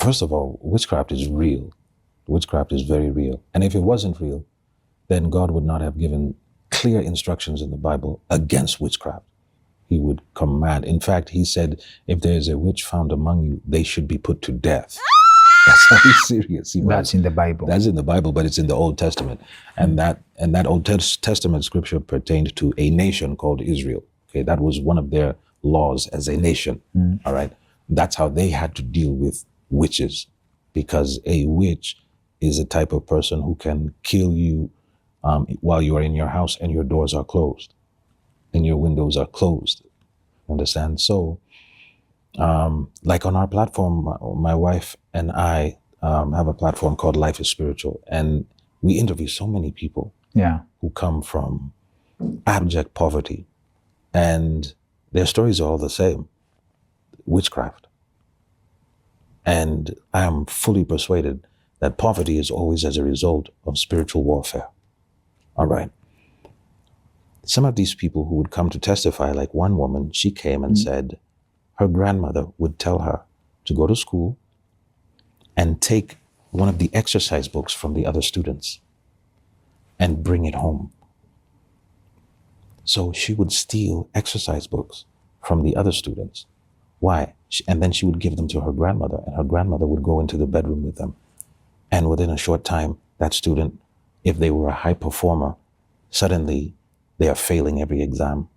first of all, witchcraft is real. Witchcraft is very real. And if it wasn't real, then God would not have given clear instructions in the Bible against witchcraft. He would command. In fact, he said, if there is a witch found among you, they should be put to death. That's how serious he was. That's in the Bible. That's in the Bible, but it's in the Old Testament. And that Old Testament scripture pertained to a nation called Israel. Okay, that was one of their laws as a nation. All right. That's how they had to deal with witches, because a witch is a type of person who can kill you while you are in your house and your doors are closed and your windows are closed. Understand? So, like on our platform, my wife and I have a platform called Life is Spiritual, and we interview so many people who come from abject poverty, and their stories are all the same: witchcraft. And I am fully persuaded that poverty is always as a result of spiritual warfare. All right. Some of these people who would come to testify, like one woman, she came and said her grandmother would tell her to go to school and take one of the exercise books from the other students and bring it home. So she would steal exercise books from the other students. Why? And then she would give them to her grandmother, and her grandmother would go into the bedroom with them. And within a short time, that student, if they were a high performer, suddenly they are failing every exam,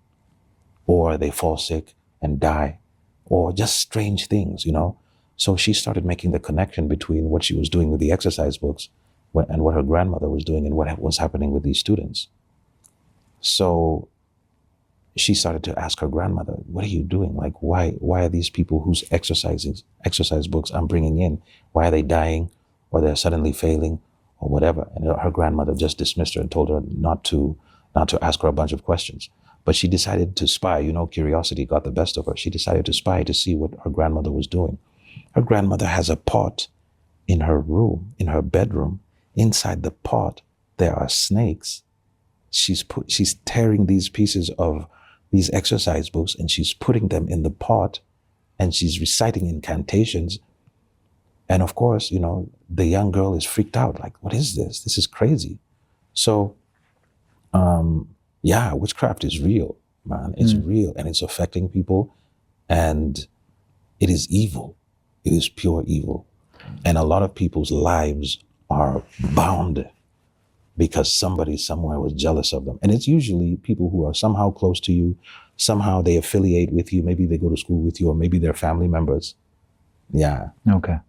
or they fall sick and die, or just strange things, you know? So she started making the connection between what she was doing with the exercise books and what her grandmother was doing and what was happening with these students. So she started to ask her grandmother, what are you doing? Like, why are these people whose exercise books I'm bringing in, why are they dying, or they're suddenly failing, or whatever? And her grandmother just dismissed her and told her not to ask her a bunch of questions. But she decided to spy. You know, curiosity got the best of her. She decided to spy to see what her grandmother was doing. Her grandmother has a pot in her room, in her bedroom. Inside the pot, there are snakes. She's tearing these pieces of these exercise books and she's putting them in the pot, and she's reciting incantations. And of course, you know, the young girl is freaked out. Like, what is this? This is crazy. So, witchcraft is real, man. It's real, and it's affecting people, and it is evil. It is pure evil. And a lot of people's lives are bound because somebody somewhere was jealous of them. And it's usually people who are somehow close to you, somehow they affiliate with you, maybe they go to school with you, or maybe they're family members. Yeah. Okay.